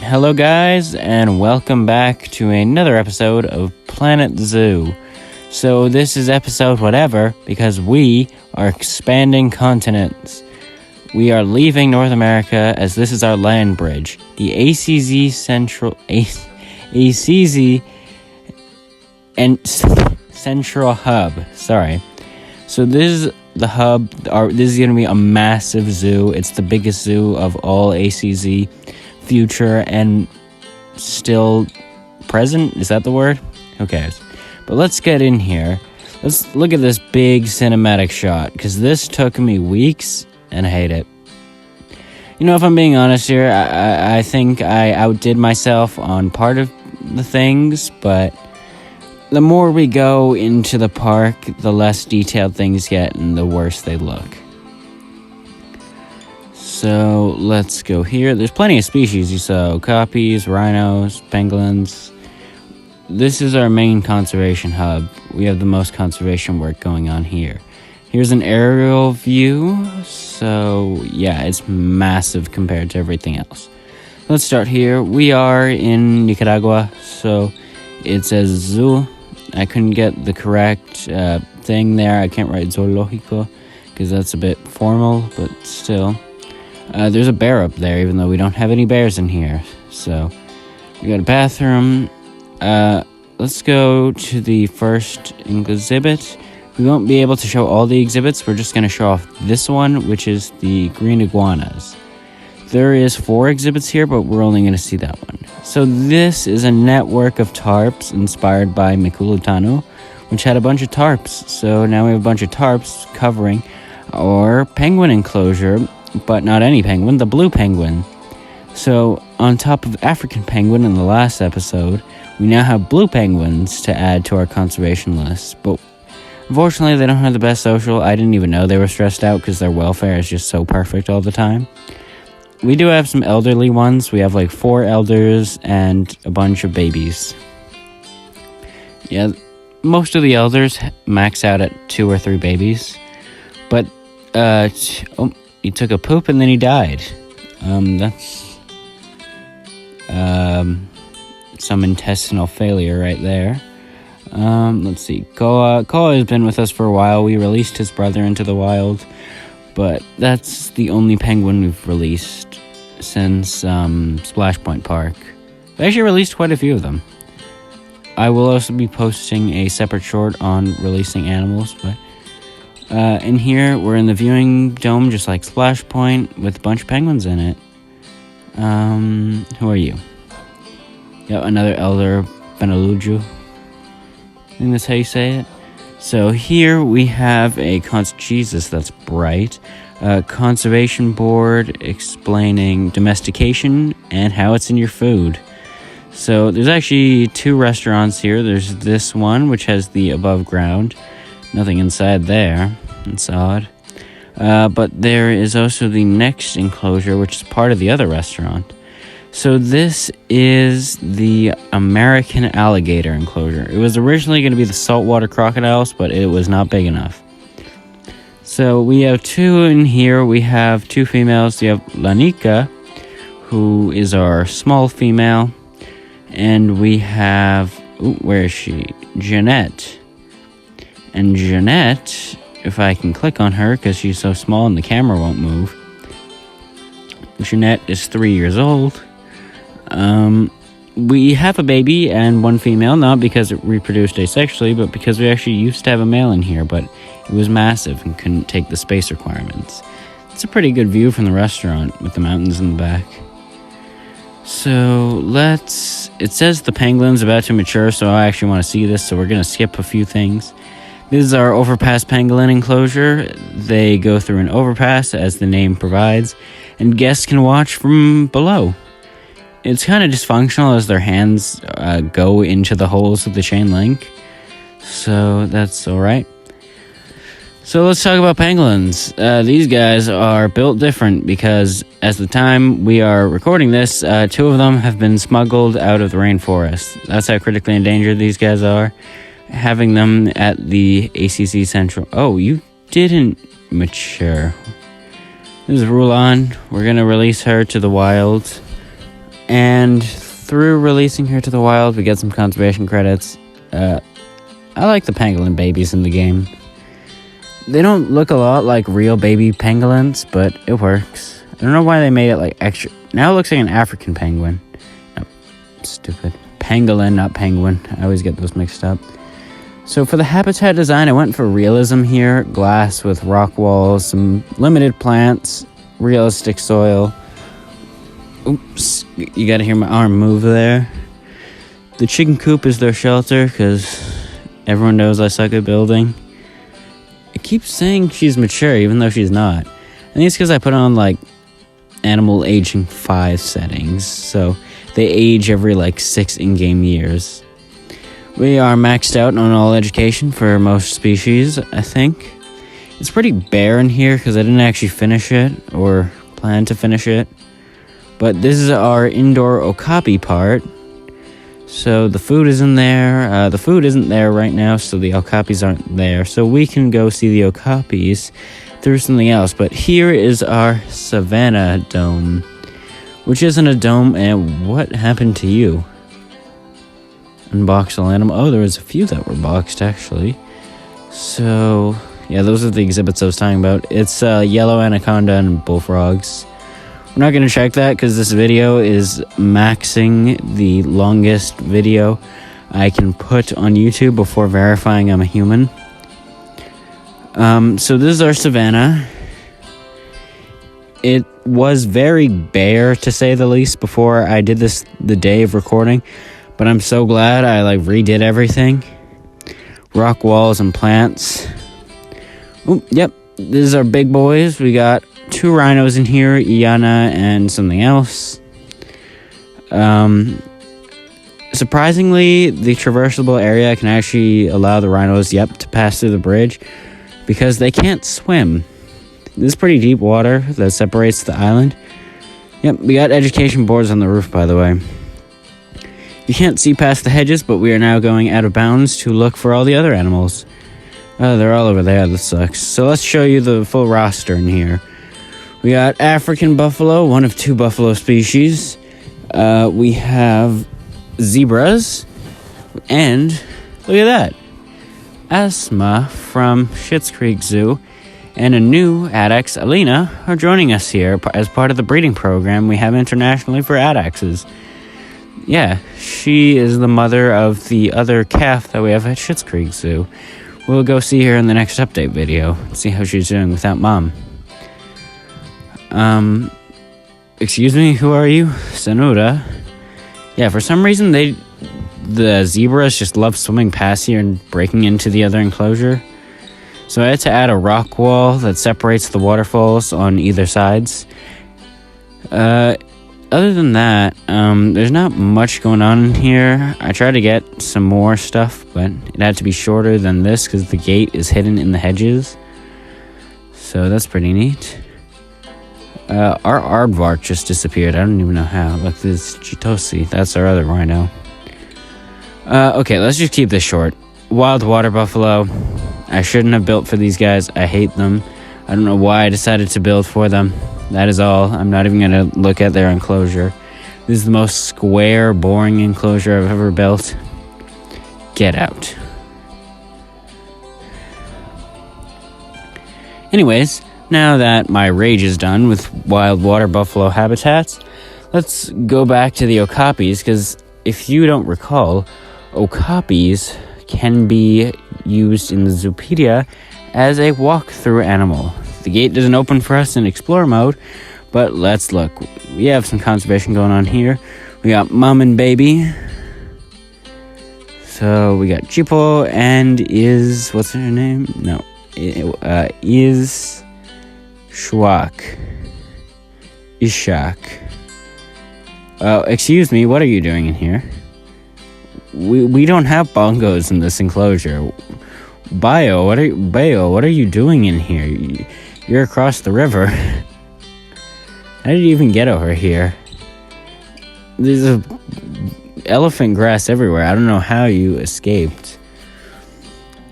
Hello guys, and welcome back to another episode of Planet Zoo. So this is episode whatever, because we are expanding continents. We are leaving North America as this is our land bridge. The ACZ Central Hub. Sorry. So this is the hub. This is going to be a massive zoo. It's the biggest zoo of all ACZ. Future and still present. Is that the word? Who cares? But let's get in here. Let's look at this big cinematic shot, because this took me weeks and I hate it. You know, if I'm being honest here, I think I outdid myself on part of the things, but the more we go into the park, the less detailed things get and the worse they look. So let's go here. There's plenty of species. You saw okapis, rhinos, pangolins. This is our main conservation hub. We have the most conservation work going on here. Here's an aerial view. So yeah, it's massive compared to everything else. Let's start here. We are in Nicaragua, so it says zoo. I couldn't get the correct thing there. I can't write zoológico because that's a bit formal, but still. There's a bear up there, even though we don't have any bears in here. So, we got a bathroom. Let's go to the first exhibit. We won't be able to show all the exhibits. We're just going to show off this one, which is the green iguanas. There is 4 exhibits here, but we're only going to see that one. So, this is a network of tarps inspired by Mikulutano, which had a bunch of tarps. So, now we have a bunch of tarps covering our penguin enclosure. But not any penguin, the blue penguin. So, on top of African penguin in the last episode, we now have blue penguins to add to our conservation list. But unfortunately, they don't have the best social. I didn't even know they were stressed out because their welfare is just so perfect all the time. We do have some elderly ones. We have like 4 elders and a bunch of babies. Yeah, most of the elders max out at 2 or 3 babies. But, he took a poop and then he died. That's some intestinal failure right there. Let's see. Koa has been with us for a while. We released his brother into the wild, but that's the only penguin we've released since Splash Point Park. We actually released quite a few of them. I will also be posting a separate short on releasing animals, but in here, we're in the viewing dome, just like Splash Point, with a bunch of penguins in it. Who are you? Yep, another elder, Beneluju. I think that's how you say it. So here we have a Jesus, that's bright. Conservation board explaining domestication and how it's in your food. So there's actually 2 restaurants here. There's this one, which has the above ground. Nothing inside there. It's odd. But there is also the next enclosure, which is part of the other restaurant. So this is the American alligator enclosure. It was originally going to be the saltwater crocodiles, but it was not big enough. So we have 2 in here. We have 2 females. We have Lanika, who is our small female. And we have... where is she? Jeanette. And Jeanette, if I can click on her, because she's so small and the camera won't move. Jeanette is 3 years old. We have a baby and 1 female, not because it reproduced asexually, but because we actually used to have a male in here, but it was massive and couldn't take the space requirements. It's a pretty good view from the restaurant with the mountains in the back. So it says the penguin's about to mature, so I actually want to see this, so we're going to skip a few things. This is our overpass pangolin enclosure. They go through an overpass, as the name provides, and guests can watch from below. It's kind of dysfunctional as their hands go into the holes of the chain link, so that's alright. So let's talk about pangolins. These guys are built different because at the time we are recording this, 2 of them have been smuggled out of the rainforest. That's how critically endangered these guys are. Having them at the ACZ Central... Oh, you didn't mature. This is Rulon. We're going to release her to the wild. And through releasing her to the wild, we get some conservation credits. I like the pangolin babies in the game. They don't look a lot like real baby pangolins, but it works. I don't know why they made it like extra. Now it looks like an African penguin. No, stupid. Pangolin, not penguin. I always get those mixed up. So for the habitat design, I went for realism here. Glass with rock walls, some limited plants, realistic soil. Oops, you gotta hear my arm move there. The chicken coop is their shelter, because everyone knows I suck at building. It keeps saying she's mature, even though she's not. I think it's because I put on, like, animal aging 5 settings, so they age every, 6 in-game years. We are maxed out on all education for most species, I think. It's pretty bare in here, because I didn't actually finish it, or plan to finish it. But this is our indoor Okapi part. So the food is in there. The food isn't there right now, so the Okapis aren't there. So we can go see the Okapis through something else. But here is our Savannah dome, which isn't a dome. And what happened to you? Unbox all animal. Oh, there was a few that were boxed, actually. So, yeah, those are the exhibits I was talking about. It's yellow anaconda and bullfrogs. We're not going to check that because this video is maxing the longest video I can put on YouTube before verifying I'm a human. So this is our Savannah. It was very bare, to say the least, before I did this the day of recording. But I'm so glad I redid everything. Rock walls and plants. Oh, yep. This is our big boys. We got 2 rhinos in here, Iana and something else. Surprisingly, the traversable area can actually allow the rhinos, to pass through the bridge because they can't swim. This is pretty deep water that separates the island. Yep, we got education boards on the roof, by the way. You can't see past the hedges, but we are now going out of bounds to look for all the other animals. Oh, they're all over there. That sucks. So let's show you the full roster in here. We got African buffalo, one of 2 buffalo species. We have zebras. And look at that. Asma from Schitt's Creek Zoo and a new Adax, Alina, are joining us here as part of the breeding program we have internationally for Adaxes. Yeah, she is the mother of the other calf that we have at Schitt's Creek Zoo. We'll go see her in the next update video, see how she's doing without mom. Excuse me, who are you? Sanuda. Yeah, for some reason the zebras just love swimming past here and breaking into the other enclosure. So I had to add a rock wall that separates the waterfalls on either sides. Other than that, there's not much going on in here. I tried to get some more stuff, but it had to be shorter than this because the gate is hidden in the hedges. So that's pretty neat. Our aardvark just disappeared. I don't even know how. Look, this Chitosi. That's our other rhino. Okay, let's just keep this short. Wild water buffalo. I shouldn't have built for these guys. I hate them. I don't know why I decided to build for them. That is all. I'm not even going to look at their enclosure. This is the most square, boring enclosure I've ever built. Get out. Anyways, now that my rage is done with wild water buffalo habitats, let's go back to the okapis, because if you don't recall, okapis can be used in the Zoopedia as a walk-through animal. The gate doesn't open for us in Explore mode, but let's look. We have some conservation going on here. We got mom and baby. So we got Chipo and what's her name? No, is Ishak. Excuse me, what are you doing in here? We don't have bongos in this enclosure. Bayo, what are you doing in here? You're across the river. How did you even get over here? There's elephant grass everywhere. I don't know how you escaped.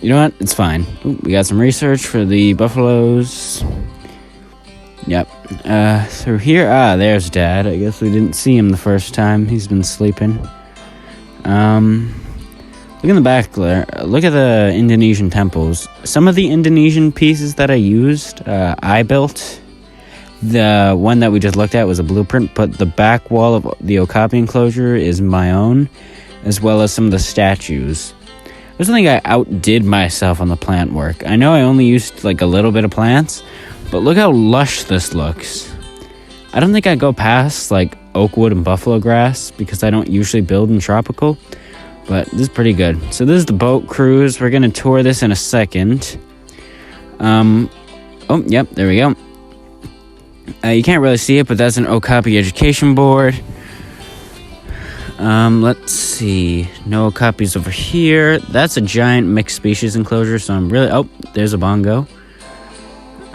You know what? It's fine. Ooh, we got some research for the buffaloes. Yep. Through here. There's Dad. I guess we didn't see him the first time. He's been sleeping. Look in the back there. Look at the Indonesian temples. Some of the Indonesian pieces that I used, I built. The one that we just looked at was a blueprint, but the back wall of the Okapi enclosure is my own, as well as some of the statues. I don't think I outdid myself on the plant work. I know I only used like a little bit of plants, but look how lush this looks. I don't think I go past like oak wood and buffalo grass because I don't usually build in tropical, but this is pretty good. So this is the boat cruise. We're going to tour this in a second. Oh, yep, there we go. You can't really see it, but that's an Okapi education board. Let's see. No Okapis over here. That's a giant mixed species enclosure, so I'm really... Oh, there's a bongo.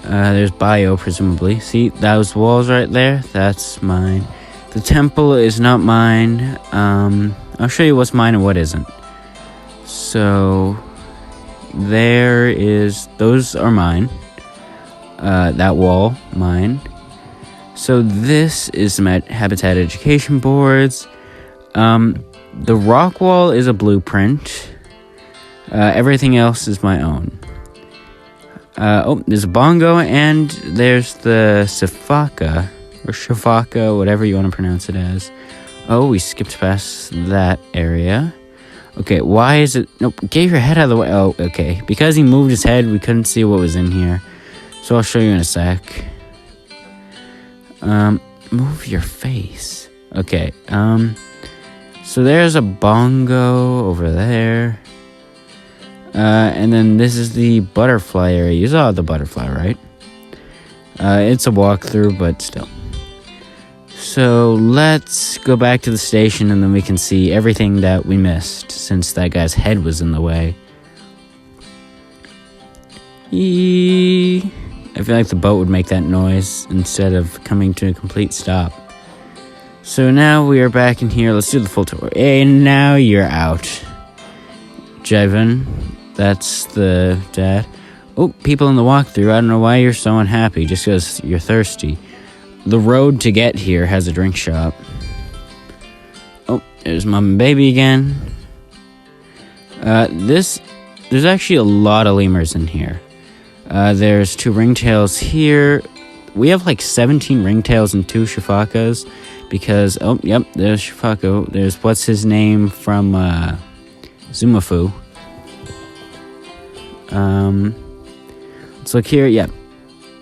There's bio, presumably. See, those walls right there? That's mine. The temple is not mine. I'll show you what's mine and what isn't. So, there is... Those are mine. That wall, mine. So this is some habitat education boards. The rock wall is a blueprint. Everything else is my own. Oh, there's a bongo, and there's the Sifaka, or Shafaka, whatever you want to pronounce it as. Oh, we skipped past that area. Okay, why is it... Nope, get your head out of the way. Oh, okay. Because he moved his head, we couldn't see what was in here. So I'll show you in a sec. Move your face. Okay, so there's a bongo over there. And then this is the butterfly area. You saw the butterfly, right? It's a walkthrough, but still. So let's go back to the station and then we can see everything that we missed since that guy's head was in the way. I feel like the boat would make that noise instead of coming to a complete stop. So now we are back in here. Let's do the full tour. And now you're out. Jevon, that's the dad. Oh, people in the walkthrough. I don't know why you're so unhappy, just because you're thirsty. The road to get here has a drink shop. Oh, there's mom and baby again. There's actually a lot of lemurs in here. There's 2 ringtails here. We have like 17 ringtails and 2 shafakas because, oh, yep, there's Shafako. There's what's his name from Zumafu. Let's look here. Yep.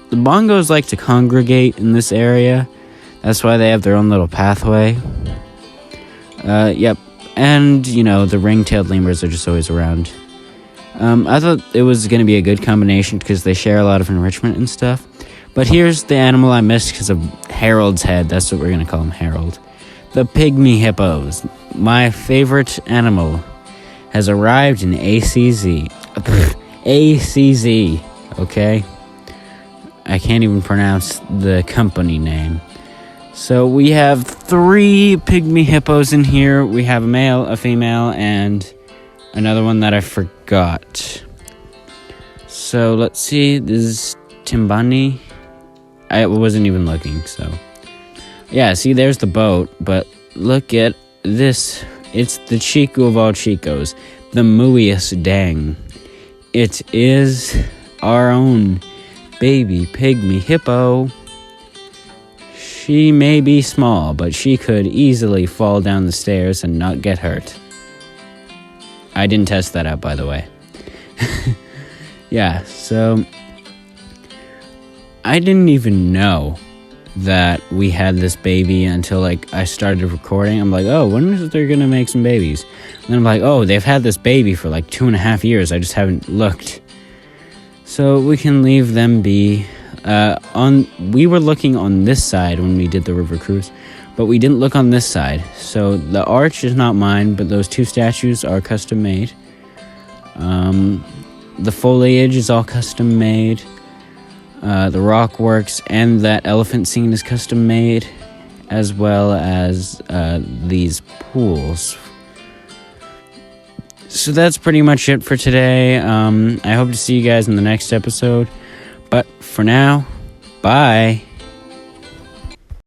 The bongos like to congregate in this area. That's why they have their own little pathway. Yep. And, you know, the ring-tailed lemurs are just always around. I thought it was going to be a good combination because they share a lot of enrichment and stuff. But here's the animal I missed because of Harold's head. That's what we're going to call him, Harold. The pygmy hippos. My favorite animal has arrived in ACZ. ACZ, okay? I can't even pronounce the company name. So we have 3 pygmy hippos in here. We have a male, a female, and another one that I forgot. So let's see. This is Timbani. I wasn't even looking, so. Yeah, see, there's the boat, but look at this. It's the Chico of all Chicos, the mooiest dang. It is our own baby pygmy hippo. She may be small, but she could easily fall down the stairs and not get hurt. I didn't test that out, by the way. Yeah, so I didn't even know that we had this baby until, like, I started recording. I'm like, oh, when is they're gonna make some babies? And then I'm like, oh, they've had this baby for, like, 2.5 years. I just haven't looked. So we can leave them be. We were looking on this side when we did the river cruise, but we didn't look on this side. So the arch is not mine, but those 2 statues are custom made. The foliage is all custom made. The rock works and that elephant scene is custom made, as well as these pools. So that's pretty much it for today. I hope to see you guys in the next episode. But for now, bye.